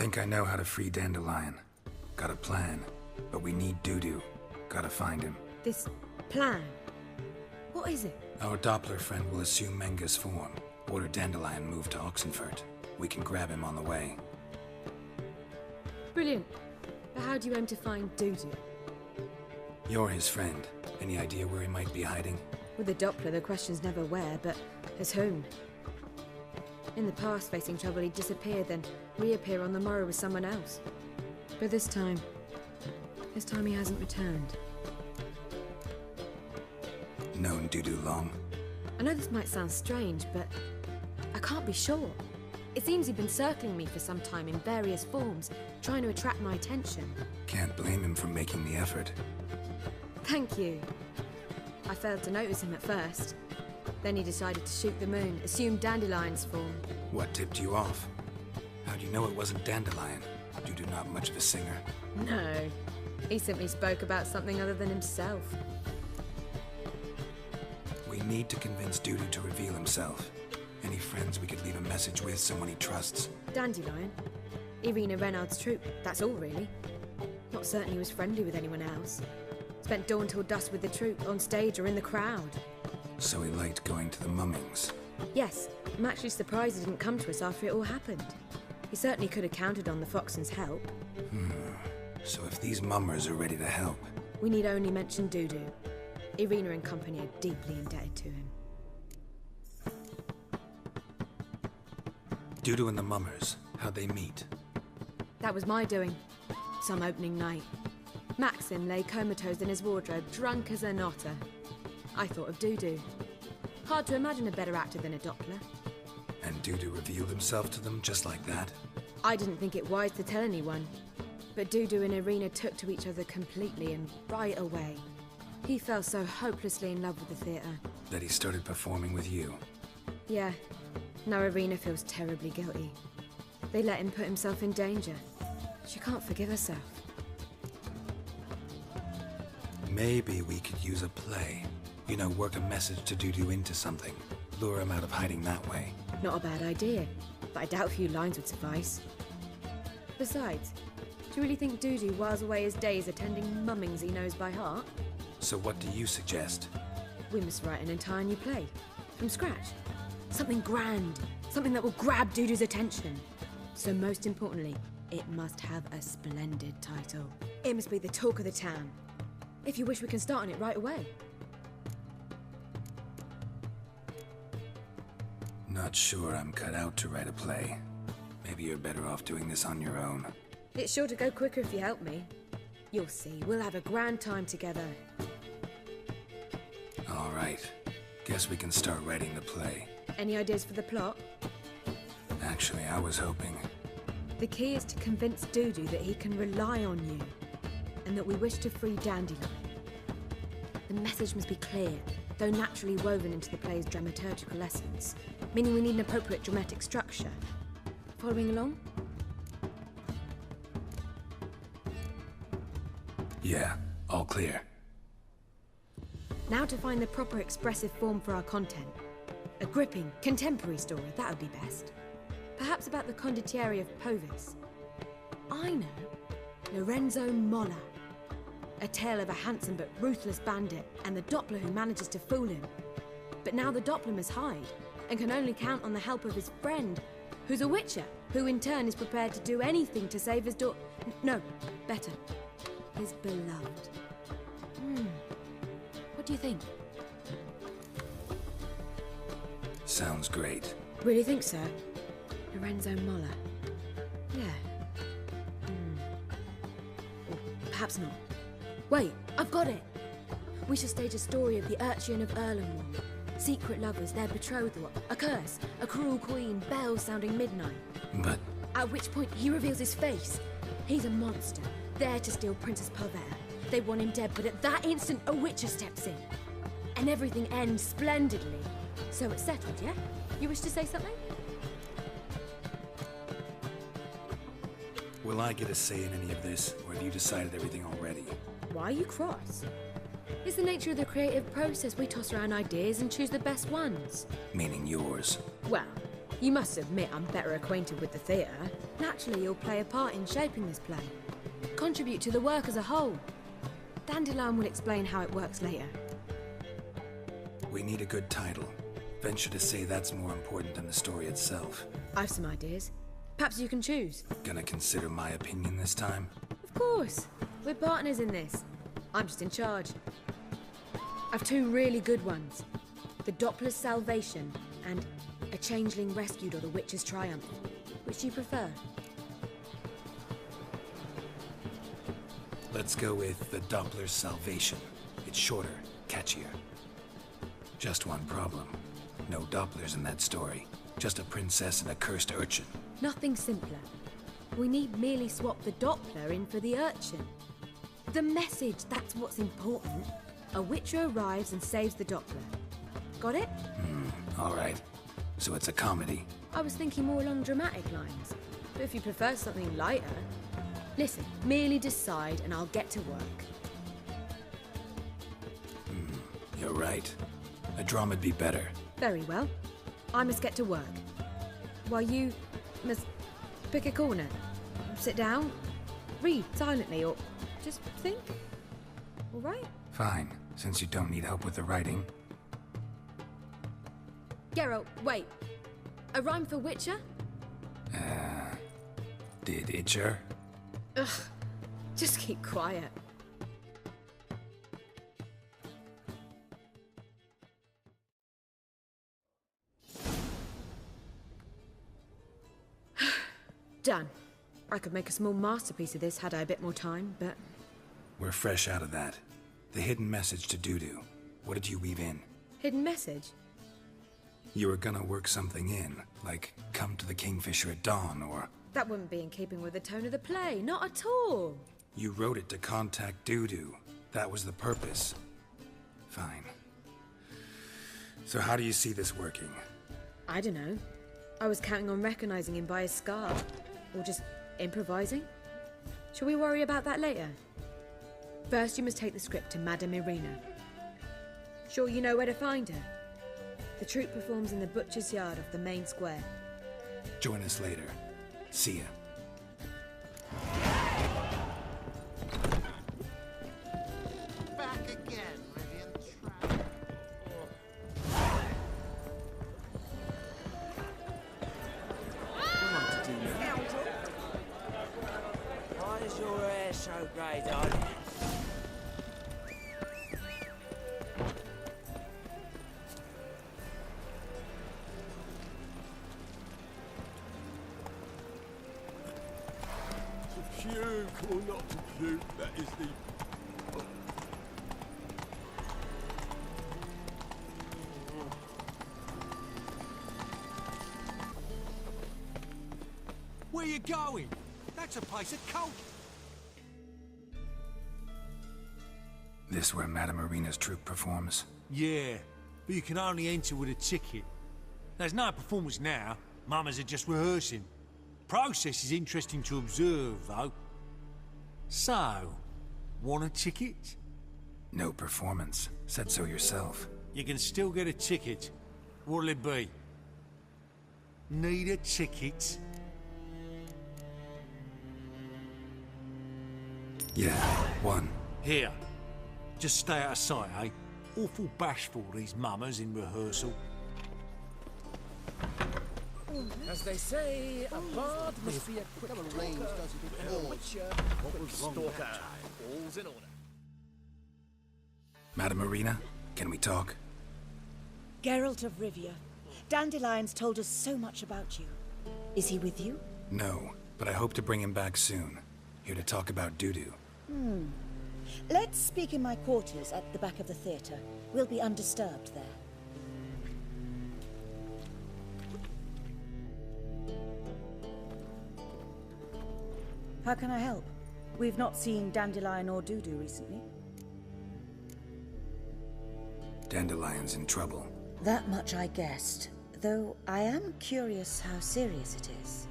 Think I know how to free Dandelion. Got a plan, but we need Dudu. Gotta find him. This plan? What is it? Our Doppler friend will assume Menga's form. Order Dandelion moved to Oxenfurt. We can grab him on the way. Brilliant. But how do you aim to find Dudu? You're his friend. Any idea where he might be hiding? With the Doppler, the question's never where, but as whom? In the past, facing trouble, he'd disappear, then reappear on the morrow with someone else. But this time he hasn't returned. Known Dudu long? I know this might sound strange, but I can't be sure. It seems he'd been circling me for some time in various forms, trying to attract my attention. Can't blame him for making the effort. Thank you. I failed to notice him at first. Then he decided to shoot the moon, assume Dandelion's form. What tipped you off? How'd you know it wasn't Dandelion? Dudu not much of a singer. No. He simply spoke about something other than himself. We need to convince Dudu to reveal himself. Any friends we could leave a message with, someone he trusts? Dandelion? Irina Renard's troupe, that's all really. Not certain he was friendly with anyone else. Spent dawn till dusk with the troupe, on stage or in the crowd. So he liked going to the mummings? Yes. I'm actually surprised he didn't come to us after it all happened. He certainly could have counted on the Foxen's help. So if these mummers are ready to help... We need only mention Dudu. Irina and company are deeply indebted to him. Dudu and the mummers, how'd they meet? That was my doing. Some opening night. Maxim lay comatose in his wardrobe, drunk as an otter. I thought of Dudu. Hard to imagine a better actor than a Doppler. And Dudu revealed himself to them just like that? I didn't think it wise to tell anyone. But Dudu and Irina took to each other completely and right away. He fell so hopelessly in love with the theatre. That he started performing with you? Yeah. Now Irina feels terribly guilty. They let him put himself in danger. She can't forgive herself. Maybe we could use a play. You know, work a message to Dudu into something. Lure him out of hiding that way. Not a bad idea, but I doubt a few lines would suffice. Besides, do you really think Dudu whiles away his days attending mummings he knows by heart? So what do you suggest? We must write an entire new play. From scratch. Something grand. Something that will grab Dudu's attention. So most importantly, it must have a splendid title. It must be the talk of the town. If you wish, we can start on it right away. Not sure I'm cut out to write a play. Maybe you're better off doing this on your own. It's sure to go quicker if you help me. You'll see, we'll have a grand time together. All right. Guess we can start writing the play. Any ideas for the plot? Actually, I was hoping... The key is to convince Dudu that he can rely on you, and that we wish to free Dandelion. The message must be clear, though naturally woven into the play's dramaturgical essence, meaning we need an appropriate dramatic structure. Following along? Yeah, all clear. Now to find the proper expressive form for our content. A gripping, contemporary story, that would be best. Perhaps about the condottieri of Povis. I know. Lorenzo Molla. A tale of a handsome but ruthless bandit and the Doppler who manages to fool him. But now the Doppler must hide and can only count on the help of his friend, who's a witcher, who in turn is prepared to do anything to save his no, better, his beloved. What do you think? Sounds great. Really think so? Lorenzo Molla. Yeah. Or perhaps not. Wait, I've got it! We should stage a story of the Urchin of Erlenwald. Secret lovers, their betrothal, a curse, a cruel queen, bells sounding midnight. But... At which point he reveals his face. He's a monster, there to steal Princess Pavere. They want him dead, but at that instant a witcher steps in. And everything ends splendidly. So it's settled, yeah? You wish to say something? Will I get a say in any of this, or have you decided everything already? Why are you cross? It's the nature of the creative process. We toss around ideas and choose the best ones. Meaning yours. Well, You must admit I'm better acquainted with the theatre. Naturally, you'll play a part in shaping this play. Contribute to the work as a whole. Dandelion will explain how it works later. We need a good title. Venture to say that's more important than the story itself. I've some ideas. Perhaps you can choose. Gonna consider my opinion this time? Of course. We're partners in this. I'm just in charge. I've two really good ones. The Dopler's Salvation and A Changeling Rescued or the Witch's Triumph. Which do you prefer? Let's go with the Dopler's Salvation. It's shorter, catchier. Just one problem. No Dopplers in that story. Just a princess and a cursed urchin. Nothing simpler. We need merely swap the Doppler in for the urchin. The message, that's what's important. A witcher arrives and saves the Doppler. Got it? All right. So it's a comedy. I was thinking more along dramatic lines. But if you prefer something lighter... Listen, merely decide and I'll get to work. You're right. A drama'd be better. Very well. I must get to work. While you must pick a corner. Sit down, read silently, or just think. All right? Fine, since you don't need help with the writing. Geralt, wait. A rhyme for Witcher? Did Itcher? Ugh, just keep quiet. Done. I could make a small masterpiece of this had I a bit more time, but... We're fresh out of that. The hidden message to Dudu. What did you weave in? Hidden message? You were gonna work something in, like come to the Kingfisher at dawn, or... That wouldn't be in keeping with the tone of the play, not at all. You wrote it to contact Dudu. That was the purpose. Fine. So how do you see this working? I don't know. I was counting on recognizing him by his scar. Or just improvising. Shall we worry about that later? First, you must take the script to Madame Irina. Sure you know where to find her? The troupe performs in the butcher's yard off the main square. Join us later. See ya. Back again, Rivian Trap. Why is your hair so grey, darling? To puke or not to puke, that is the... Where you going? That's a place of cult. This where Madame Irina's troupe performs? Yeah, but you can only enter with a ticket. There's no performance now. Mamas are just rehearsing. Process is interesting to observe, though. So, want a ticket? No performance. Said so yourself. You can still get a ticket. What'll it be? Need a ticket? Yeah, one. Here. Just stay out of sight, eh? Awful bashful, these mamas in rehearsal. As they say, a bard must be a quick stalker. All's in order. Madame Irina, can we talk? Geralt of Rivia. Dandelion's told us so much about you. Is he with you? No, but I hope to bring him back soon. Here to talk about Dudu. Let's speak in my quarters at the back of the theatre. We'll be undisturbed there. How can I help? We've not seen Dandelion or Dudu recently. Dandelion's in trouble. That much I guessed, though I am curious how serious it is.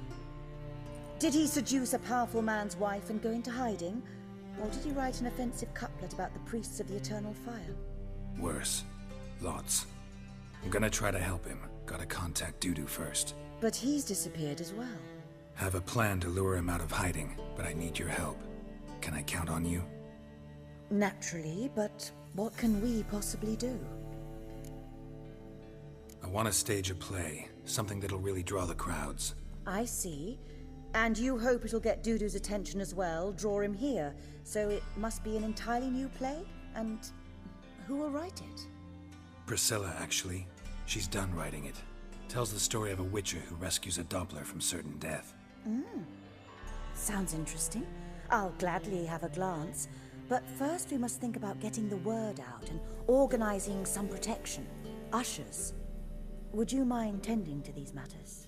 Did he seduce a powerful man's wife and go into hiding? Or did he write an offensive couplet about the priests of the eternal fire? Worse. Lots. I'm gonna try to help him. Gotta contact Dudu first. But he's disappeared as well. Have a plan to lure him out of hiding, but I need your help. Can I count on you? Naturally, but what can we possibly do? I want to stage a play, something that'll really draw the crowds. I see. And you hope it'll get Dudu's attention as well, draw him here. So it must be an entirely new play? And who will write it? Priscilla, actually. She's done writing it. Tells the story of a witcher who rescues a dopler from certain death. Sounds interesting. I'll gladly have a glance. But first we must think about getting the word out and organizing some protection. Ushers. Would you mind tending to these matters?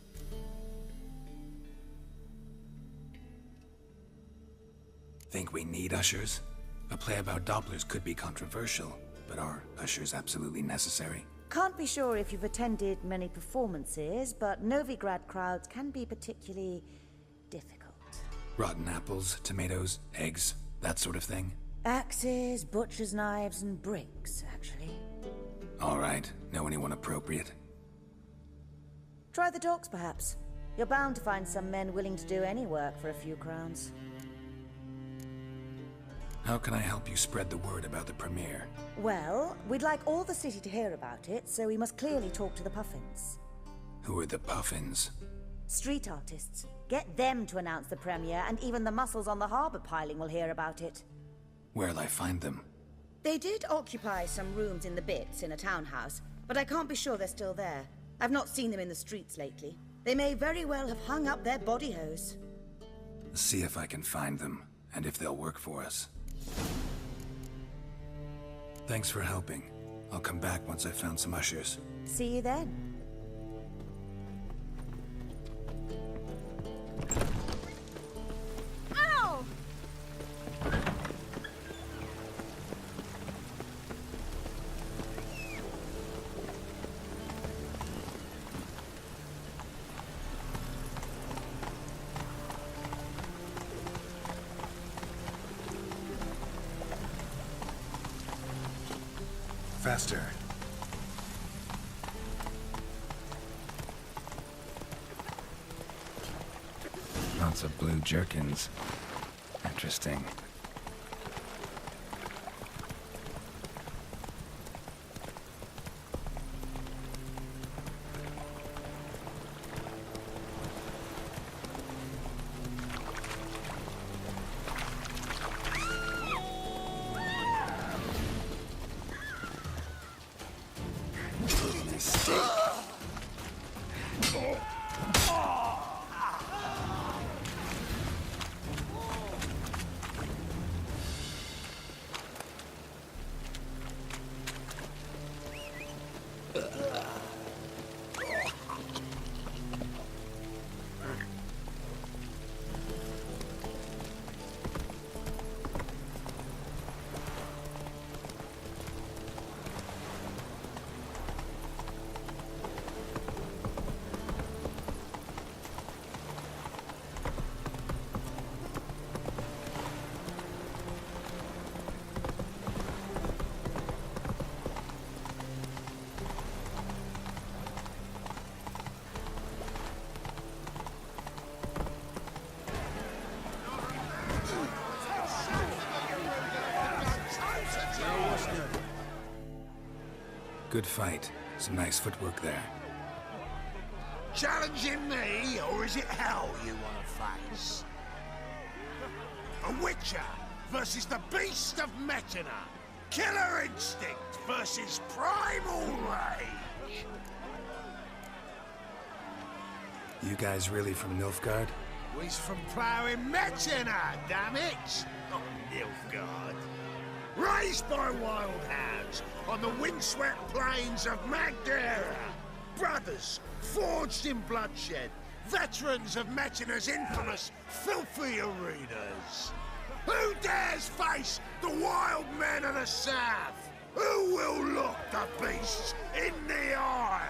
Think we need ushers? A play about dopplers could be controversial, but are ushers absolutely necessary? Can't be sure if you've attended many performances, but Novigrad crowds can be particularly difficult. Rotten apples, tomatoes, eggs, that sort of thing? Axes, butcher's knives, and bricks, actually. All right. Know anyone appropriate? Try the docks, perhaps. You're bound to find some men willing to do any work for a few crowns. How can I help you spread the word about the premiere? Well, we'd like all the city to hear about it, so we must clearly talk to the Puffins. Who are the Puffins? Street artists. Get them to announce the premiere, and even the muscles on the harbour piling will hear about it. Where'll I find them? They did occupy some rooms in the Bits in a townhouse, but I can't be sure they're still there. I've not seen them in the streets lately. They may very well have hung up their body hose. See if I can find them, and if they'll work for us. Thanks for helping. I'll come back once I've found some ushers. See you then. Ow! Faster. Lots of blue jerkins. Interesting. Good fight. Some nice footwork there. Challenging me, or is it hell you want to face? A Witcher versus the Beast of Metina. Killer instinct versus primal rage. You guys really from Nilfgaard? We's from ploughing Metina, damn it! Not Nilfgaard. Raised by wild hounds on the windswept plains of Magdera. Brothers forged in bloodshed. Veterans of Metina's infamous filthy arenas. Who dares face the wild men of the south? Who will look the beasts in the eye?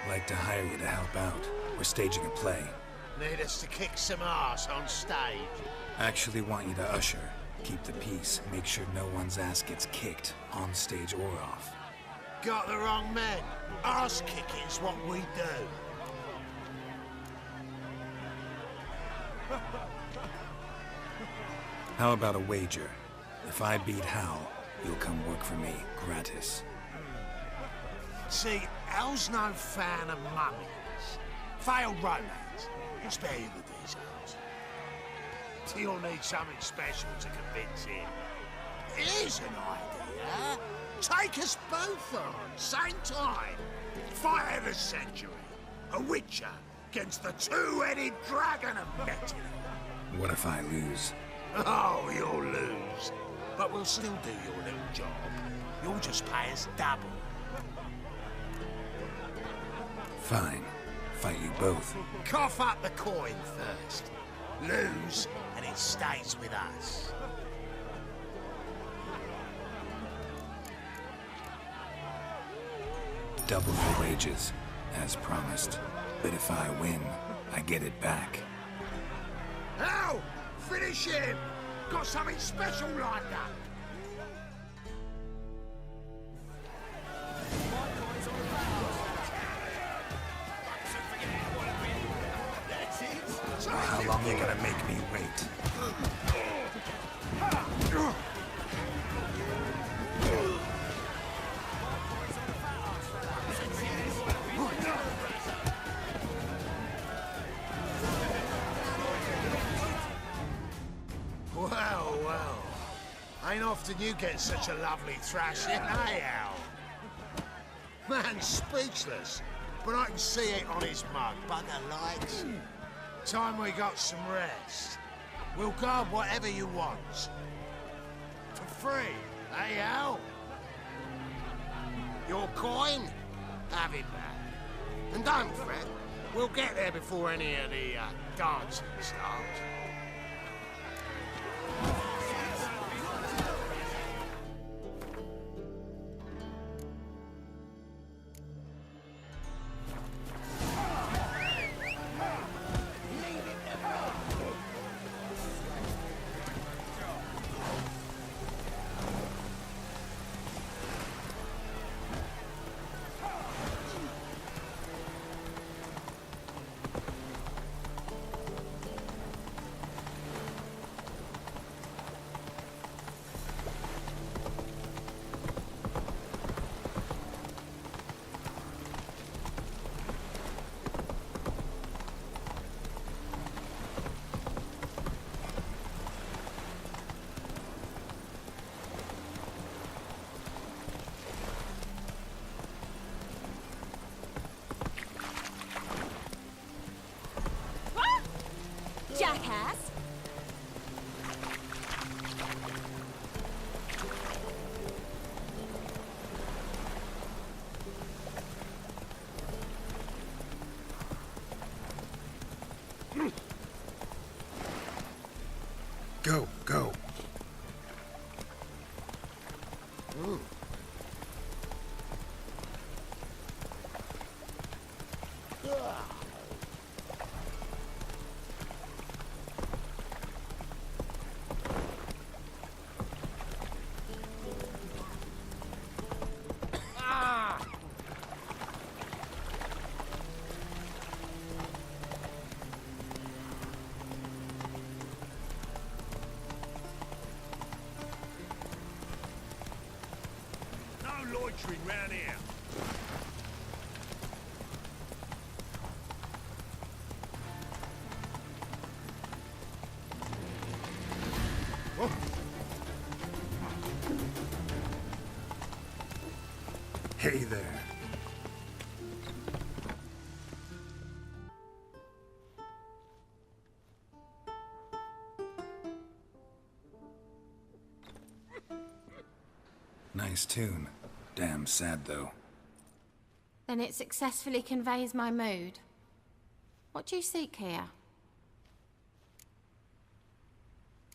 Like to hire you to help out. We're staging a play. Need us to kick some ass on stage. Actually want you to usher. Keep the peace. Make sure no one's ass gets kicked, on stage or off. got the wrong men. Arse kicking's what we do. How about a wager? If I beat Hal, you'll come work for me, gratis. See, Hal's no fan of mummies. Failed romance. He'll spare you the details. You'll need something special to convince him. Here's an idea. Take us both on, same time. Fight of the century. A witcher against the two-headed dragon of Metin. What if I lose? Oh, you'll lose. But we'll still do your little job. You'll just pay us double. Fine. Fight you both. Cough up the coin first. Lose, and it stays with us. Double the wages, as promised. But if I win, I get it back. Hal! Finish him! Got something special lined up. How long are you gonna make me wait? Well, well. Ain't often you get such a lovely thrashing, eh, Hal? Man's speechless, but I can see it on his mug. Bugger likes. Time we got some rest. We'll guard whatever you want. For free, eh, Hal? Your coin? Have it back. And don't fret, we'll get there before any of the dancing starts. Jackass! Go, go. No loitering round here. Hey there. Nice tune. Damn sad, though. Then it successfully conveys my mood. What do you seek here?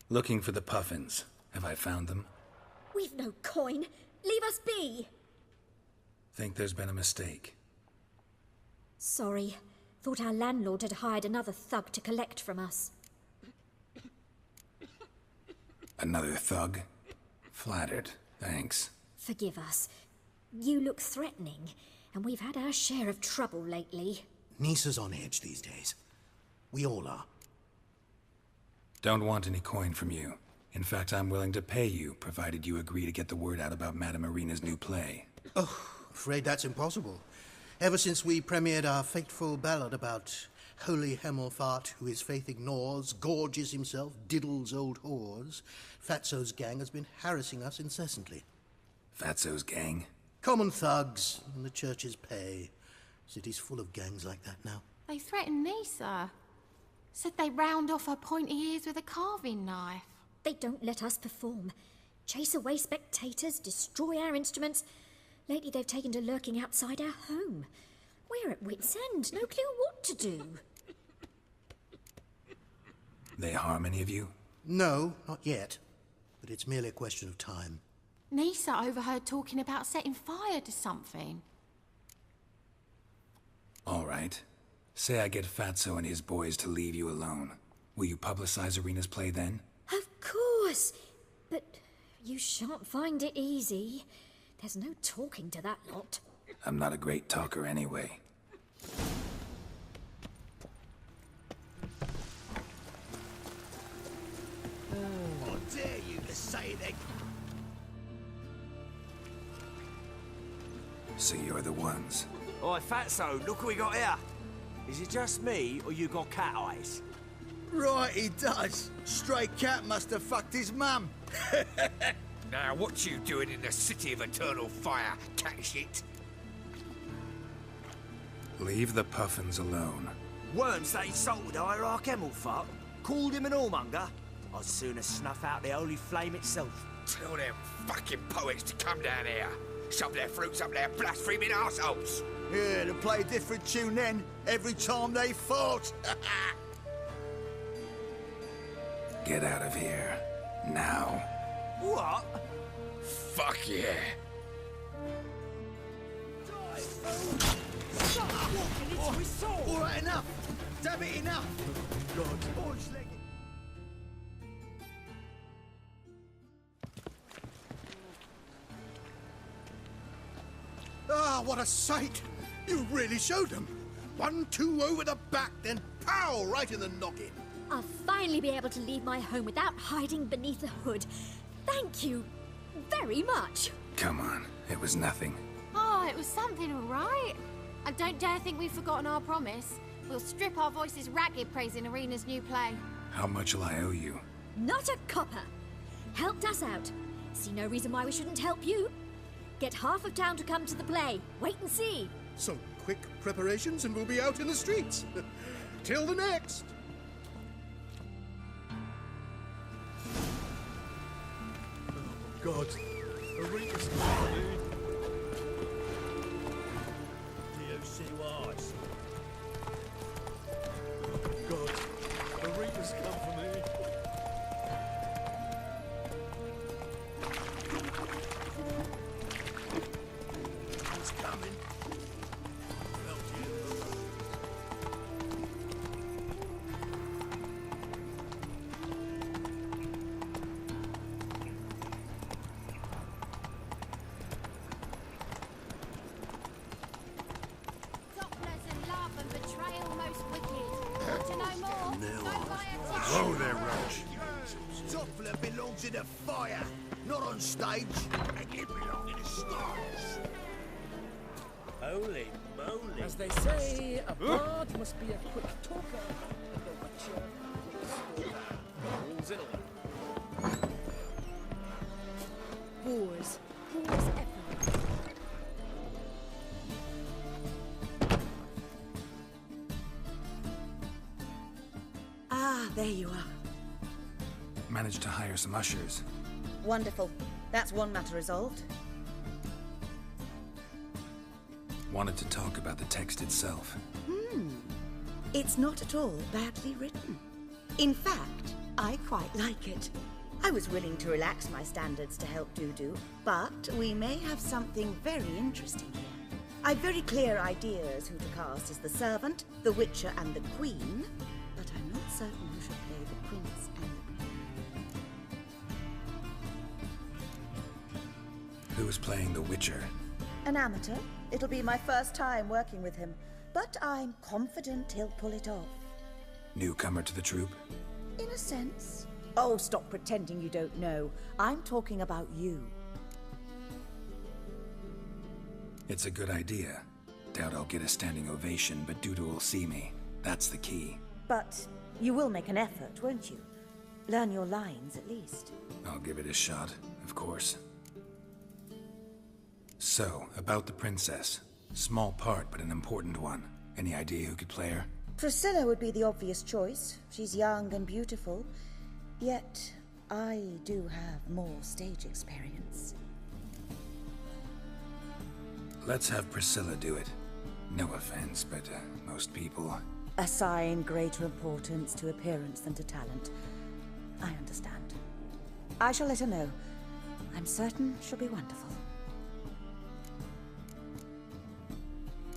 Looking for the puffins. Have I found them? We've no coin. Leave us be. Think there's been a mistake. Sorry. Thought our landlord had hired another thug to collect from us. Another thug? Flattered. Thanks. Forgive us. You look threatening, and we've had our share of trouble lately. Nisa's on edge these days. We all are. Don't want any coin from you. In fact, I'm willing to pay you, provided you agree to get the word out about Madame Irina's new play. Oh, afraid that's impossible. Ever since we premiered our fateful ballad about holy Hemelfart, who his faith ignores, gorges himself, diddles old whores, Fatso's gang has been harassing us incessantly. Fatso's gang? Common thugs, in the church's pay. City's full of gangs like that now. They threatened Nisa. Said they round off her pointy ears with a carving knife. They don't let us perform. Chase away spectators, destroy our instruments. Lately they've taken to lurking outside our home. We're at wit's end, no clue what to do. They harm any of you? No, not yet. But it's merely a question of time. Nisa overheard talking about setting fire to something. All right. Say I get Fatso and his boys to leave you alone. Will you publicize Irina's play then? Of course! But you shan't find it easy. There's no talking to that lot. I'm not a great talker anyway. How dare you to say that? So you're the ones. Oi, Fatso, look what we got here. Is it just me, or you got cat eyes? Right, he does. Stray cat must have fucked his mum. Now, what you doing in the city of eternal fire, cat shit? Leave the puffins alone. Worms that insulted Hierarch Hemelfart, called him an whoremonger. I'd sooner snuff out the holy flame itself. Tell them fucking poets to come down here. Shove their fruits up their blaspheming arseholes. Yeah, to play a different tune then, every time they fought. Get out of here. Now. What? Fuck yeah. Stop walking into his soul! All right, enough. Damn it, enough. God, boys, leg it. Ah, what a sight! You really showed them. 1-2 over the back, then pow, right in the noggin. I'll finally be able to leave my home without hiding beneath a hood. Thank you very much. Come on, it was nothing. Oh, it was something, all right. I don't dare think we've forgotten our promise. We'll strip our voices ragged praising Irina's new play. How much will I owe you? Not a copper. Helped us out. See no reason why we shouldn't help you. Get half of town to come to the play. Wait and see. Some quick preparations and we'll be out in the streets. Till the next. Oh, God. Irina's coming. Do you see what I see? Oh, God. Irina's come for me. He's coming. Felt you. Doplers and love and betrayal most wicked. Want to know more? Go buy a ticket. Whoa there, Roach. Doppler belongs in the fire, not on stage. And you belong in the stars. Holy moly. As they say, a bard must be a quick talker, and a witcher a quick spoiler. Rules it all. Whores. Whores everywhere. Ah, there you are. Managed to hire some ushers. Wonderful. That's one matter resolved. Wanted to talk about the text itself. It's not at all badly written. In fact, I quite like it. I was willing to relax my standards to help Dudu, but we may have something very interesting here. I've very clear ideas who to cast as the servant, the witcher and the queen, but I'm not certain who should play the prince and the queen. Who's playing the Witcher? An amateur. It'll be my first time working with him, but I'm confident he'll pull it off. Newcomer to the troupe? In a sense. Oh, stop pretending you don't know. I'm talking about you. It's a good idea. Doubt I'll get a standing ovation, but Dudu will see me. That's the key. But you will make an effort, won't you? Learn your lines, at least. I'll give it a shot, of course. So, about the princess. Small part, but an important one. Any idea who could play her? Priscilla would be the obvious choice. She's young and beautiful. Yet, I do have more stage experience. Let's have Priscilla do it. No offense, but most people... Assign greater importance to appearance than to talent. I understand. I shall let her know. I'm certain she'll be wonderful.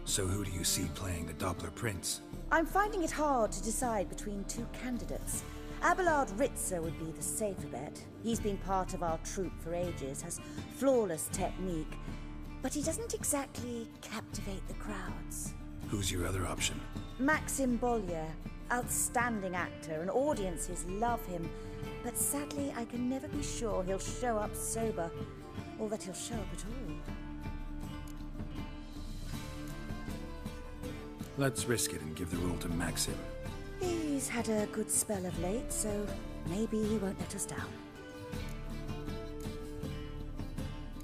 So who do you see playing the Doppler Prince? I'm finding it hard to decide between two candidates. Abelard Ritzer would be the safer bet. He's been part of our troupe for ages, has flawless technique, but he doesn't exactly captivate the crowds. Who's your other option? Maxim Bollier, outstanding actor, and audiences love him. But sadly, I can never be sure he'll show up sober, or that he'll show up at all. Let's risk it and give the role to Maxim. He's had a good spell of late, so maybe he won't let us down.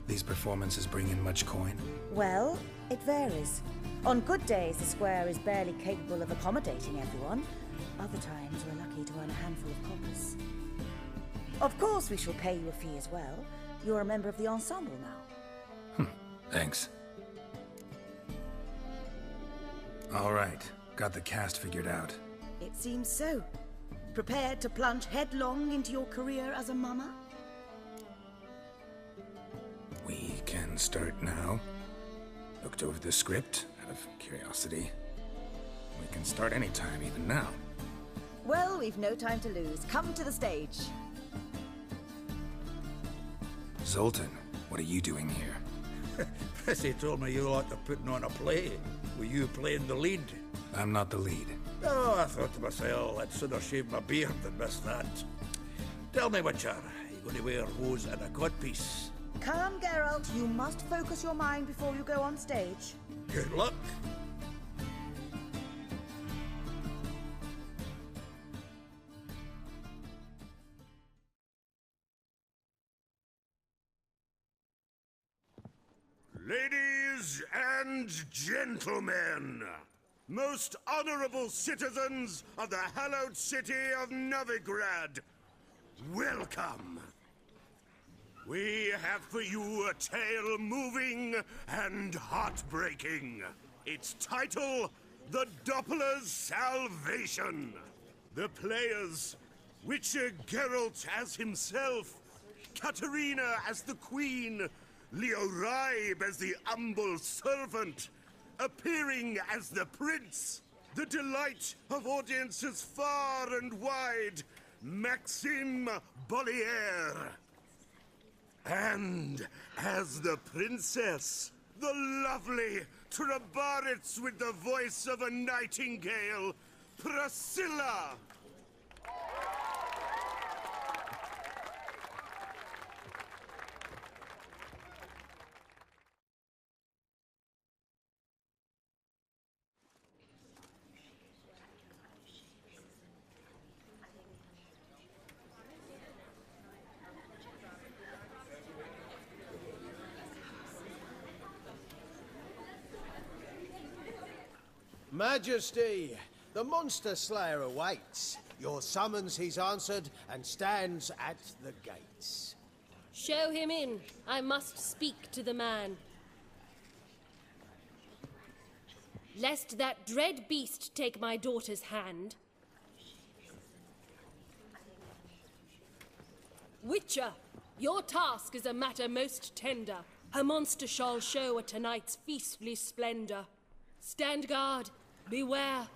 These performances bring in much coin? Well, it varies. On good days, the square is barely capable of accommodating everyone. Other times, we're lucky to earn a handful of coppers. Of course, we shall pay you a fee as well. You're a member of the ensemble now. Thanks. All right. Got the cast figured out. It seems so. Prepared to plunge headlong into your career as a mama? We can start now. Looked over the script, out of curiosity. We can start anytime, even now. Well, we've no time to lose. Come to the stage. Zoltan, what are you doing here? Prissy told me you like to putting on a play. Were you playing the lead? I'm not the lead. Oh, I thought to myself, I'd sooner shave my beard than miss that. Tell me, Witcher, are you going to wear hose and a codpiece? Come, Geralt. You must focus your mind before you go on stage. Good luck. Ladies and gentlemen, most honorable citizens of the hallowed city of Novigrad, welcome. We have for you a tale moving and heartbreaking. Its title, The Doppler's Salvation. The players, Witcher Geralt as himself, Katerina as the Queen, Leo Raib as the humble servant, appearing as the Prince, the delight of audiences far and wide, Maxim Bollier. And as the Princess, the lovely Trabaritz with the voice of a nightingale, Priscilla. Majesty, the monster slayer awaits. Your summons he's answered and stands at the gates. Show him in. I must speak to the man. Lest that dread beast take my daughter's hand. Witcher, your task is a matter most tender. Her monster shall show at tonight's feastly splendor. Stand guard. Beware,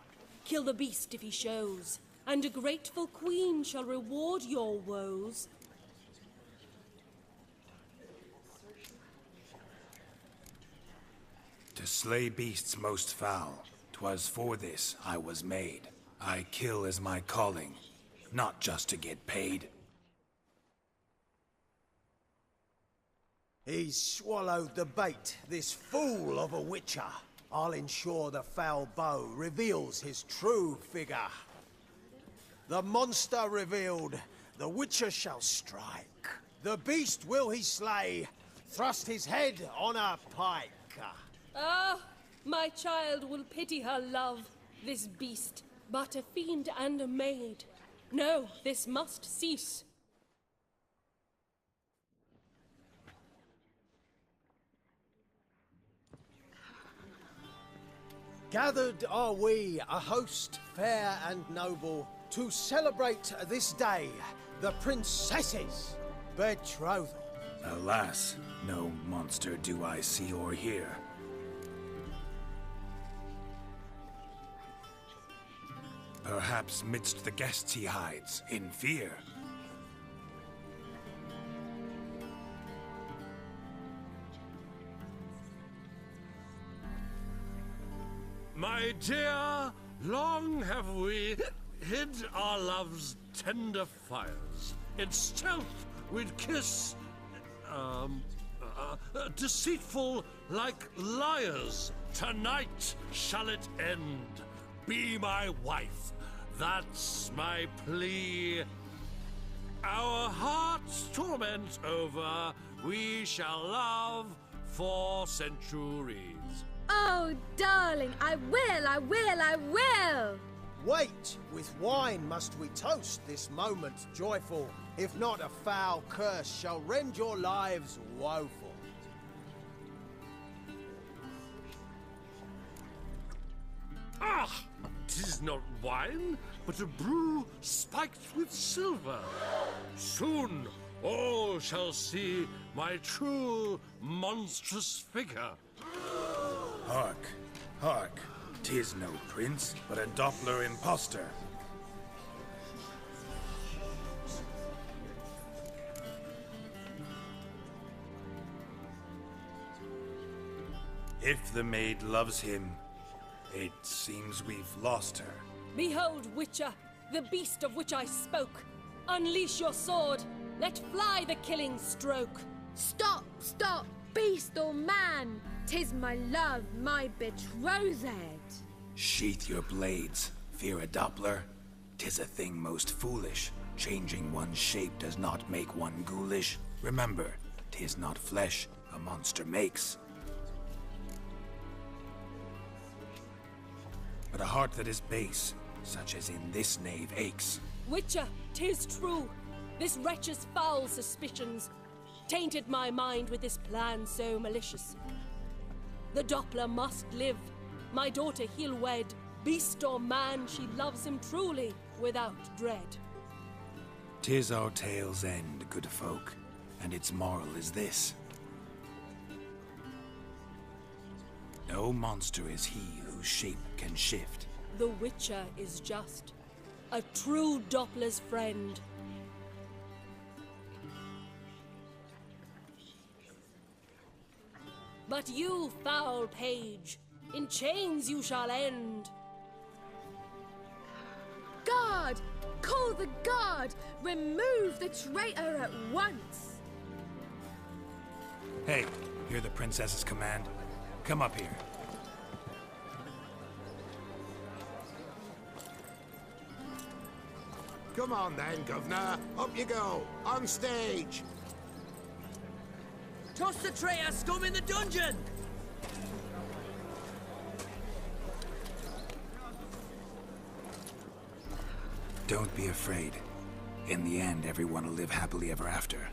kill the beast if he shows, and a grateful queen shall reward your woes. To slay beasts most foul. 'Twas for this I was made. I kill as my calling, not just to get paid. He's swallowed the bait, this fool of a witcher. I'll ensure the foul bow reveals his true figure. The monster revealed, the witcher shall strike. The beast will he slay, thrust his head on a pike. Ah, my child will pity her love, this beast, but a fiend and a maid. No, this must cease. Gathered are we, a host fair and noble, to celebrate this day, the princess's betrothal. Alas, no monster do I see or hear. Perhaps midst the guests he hides, in fear. My dear, long have we hid our love's tender fires. In stealth we'd kiss, deceitful like liars. Tonight shall it end. Be my wife, that's my plea. Our hearts' torment over, we shall love for centuries. Oh, darling, I will, I will, I will! Wait, with wine must we toast this moment joyful. If not, a foul curse shall rend your lives woeful. Ah! 'Tis not wine, but a brew spiked with silver. Soon all shall see my true monstrous figure. Hark, hark. 'Tis no prince, but a dopler impostor. If the maid loves him, it seems we've lost her. Behold, Witcher, the beast of which I spoke. Unleash your sword. Let fly the killing stroke. Stop, stop, beast or man! 'Tis my love, my betrothed. Sheath your blades. Fear a doppler? 'Tis a thing most foolish. Changing one's shape does not make one ghoulish. Remember, 'tis not flesh a monster makes, but a heart that is base, such as in this knave aches. Witcher, 'tis true. This wretch's foul suspicions tainted my mind with this plan so malicious. The doppler must live. My daughter he'll wed. Beast or man, she loves him truly, without dread. 'Tis our tale's end, good folk, and its moral is this. No monster is he whose shape can shift. The Witcher is just a true doppler's friend. But you, foul page, in chains you shall end. Guard! Call the guard! Remove the traitor at once! Hey, hear the princess's command? Come up here. Come on then, governor. Up you go. On stage. Toss the traitor scum in the dungeon! Don't be afraid. In the end, everyone will live happily ever after.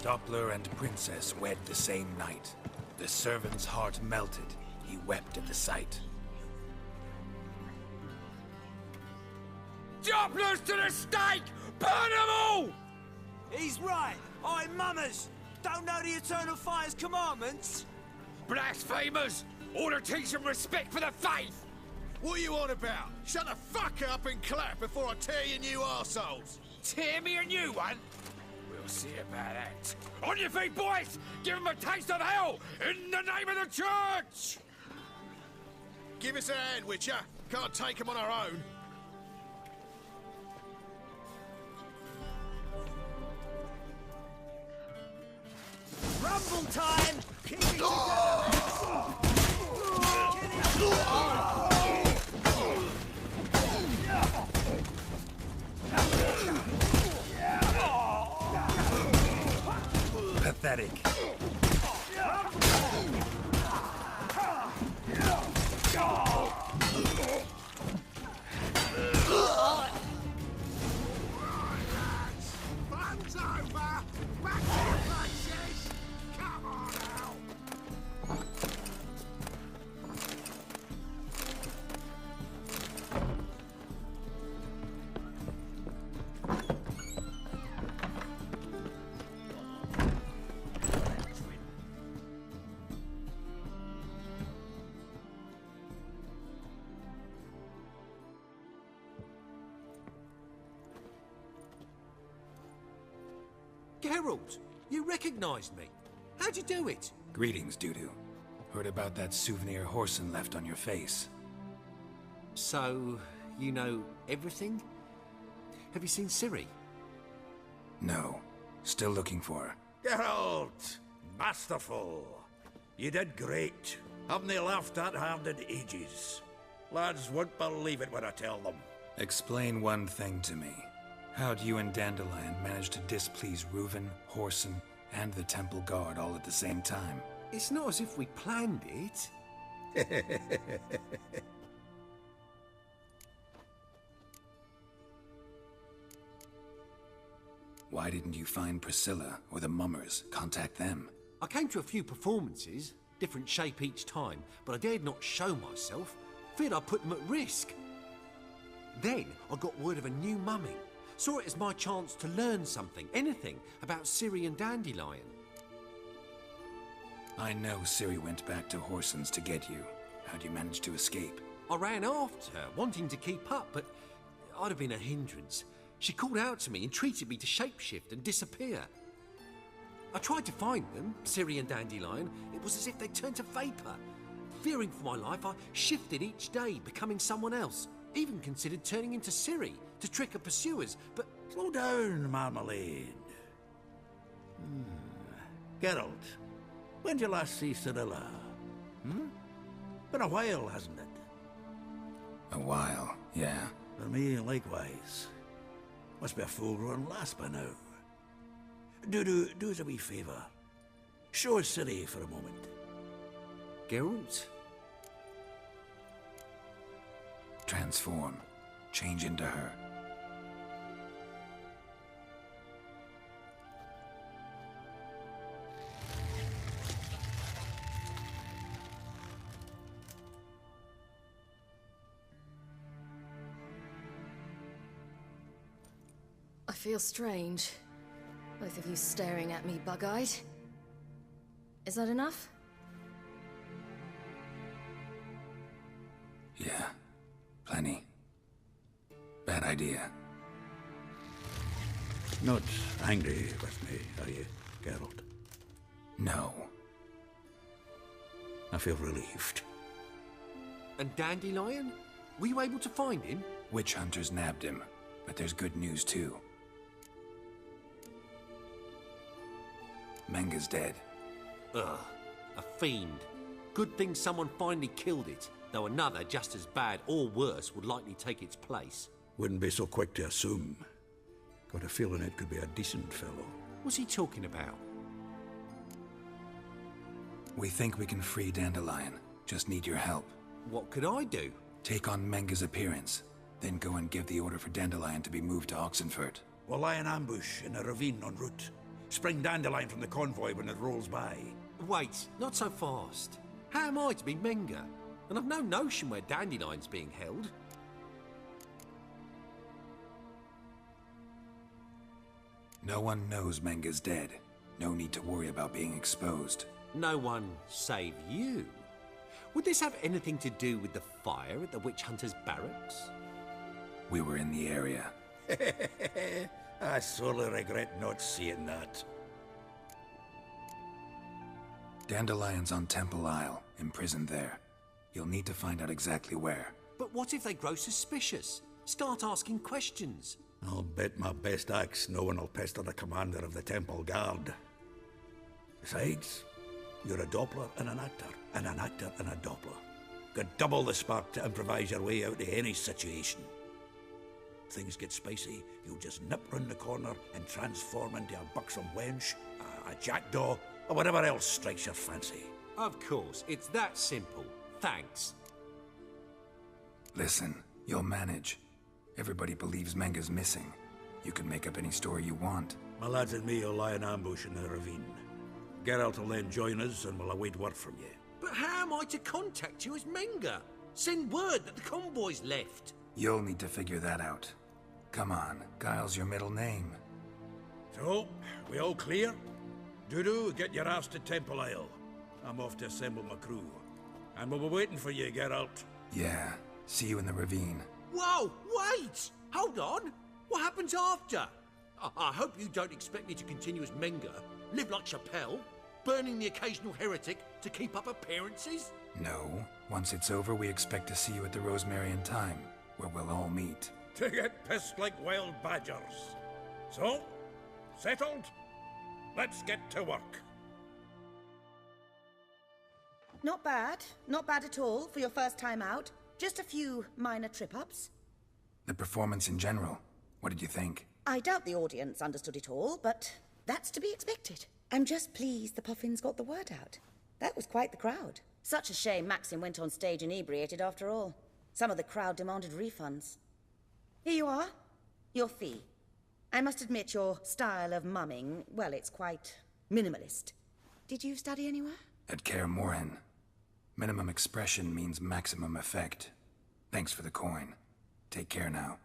Doppler and princess wed the same night. The servant's heart melted. He wept at the sight. Dopplers to the stake! Burn them all! He's right. I mummers. Don't know the Eternal Fire's commandments? Blasphemers! Order teach some respect for the faith! What are you on about? Shut the fuck up and clap before I tear you new arseholes! Tear me a new one? We'll see about that. On your feet, boys! Give them a taste of hell in the name of the church! Give us a hand, Witcher. Can't take them on our own. Rumble time! Keep it together! Pathetic. Fun's over! Back to your places! Come on now! Geralt, you recognised me. How'd you do it? Greetings, Dudu. Heard about that souvenir Whoreson left on your face. So, you know everything? Have you seen Ciri? No. Still looking for her. Geralt! Masterful! You did great. Haven't they laughed that hard in ages? Lads won't believe it when I tell them. Explain one thing to me. How'd you and Dandelion manage to displease Reuven, Whoreson, and the Temple Guard all at the same time? It's not as if we planned it. Why didn't you find Priscilla or the Mummers? Contact them. I came to a few performances, different shape each time, but I dared not show myself. Feared I'd put them at risk. Then I got word of a new mumming. Saw it as my chance to learn something, anything, about Ciri and Dandelion. I know Ciri went back to Whoreson's to get you. How'd you manage to escape? I ran after her, wanting to keep up, but I'd have been a hindrance. She called out to me, entreated me to shapeshift and disappear. I tried to find them, Ciri and Dandelion. It was as if they'd turned to vapour. Fearing for my life, I shifted each day, becoming someone else. Even considered turning into Ciri to trick her pursuers, but... Slow down, Marmalade. Geralt, when'd you last see Cirilla? Been a while, hasn't it? A while, yeah. For me, likewise. Must be a full-grown lass by now. Do us a wee favour. Show us Ciri for a moment. Geralt? Transform. Change into her. I feel strange. Both of you staring at me bug-eyed. Is that enough? Yeah. Plenty. Bad idea. Not angry with me, are you, Geralt? No. I feel relieved. And Dandelion? Were you able to find him? Witch hunters nabbed him, but there's good news too. Menga's dead. Ugh, a fiend. Good thing someone finally killed it, though another just as bad or worse would likely take its place. Wouldn't be so quick to assume. Got a feeling it could be a decent fellow. What's he talking about? We think we can free Dandelion. Just need your help. What could I do? Take on Menga's appearance, then go and give the order for Dandelion to be moved to Oxenfurt. We'll lie in ambush in a ravine en route. Spring Dandelion from the convoy when it rolls by. Wait, not so fast. How am I to be Menga? And I've no notion where Dandelion's being held. No one knows Menga's dead. No need to worry about being exposed. No one save you. Would this have anything to do with the fire at the witch hunters' barracks? We were in the area. I sorely regret not seeing that. Dandelion's on Temple Isle, imprisoned there. You'll need to find out exactly where. But what if they grow suspicious? Start asking questions. I'll bet my best axe no one will pester the commander of the Temple Guard. Besides, you're a Doppler and an actor and a Doppler. Got double the spark to improvise your way out of any situation. Things get spicy, you'll just nip round the corner and transform into a buxom wench, a jackdaw, or whatever else strikes your fancy. Of course, it's that simple. Thanks. Listen, you'll manage. Everybody believes Menga's missing. You can make up any story you want. My lads and me will lie in ambush in the ravine. Geralt will then join us and we'll await word from you. But how am I to contact you as Menga? Send word that the convoy's left. You'll need to figure that out. Come on, Guile's your middle name. So, we all clear? Dudu, get your ass to Temple Isle. I'm off to assemble my crew. And we'll be waiting for you, Geralt. Yeah, see you in the ravine. Whoa, wait! Hold on! What happens after? I hope you don't expect me to continue as Menga, live like Chappelle, burning the occasional heretic to keep up appearances? No. Once it's over, we expect to see you at the Rosemary in Time, where we'll all meet. To get pissed like wild badgers. So, settled? Let's get to work. Not bad. Not bad at all for your first time out. Just a few minor trip-ups. The performance in general, what did you think? I doubt the audience understood it all, but that's to be expected. I'm just pleased the Puffins got the word out. That was quite the crowd. Such a shame Maxim went on stage inebriated after all. Some of the crowd demanded refunds. Here you are. Your fee. I must admit your style of mumming, well, it's quite minimalist. Did you study anywhere? At Kaer Morhen. Minimum expression means maximum effect. Thanks for the coin. Take care now.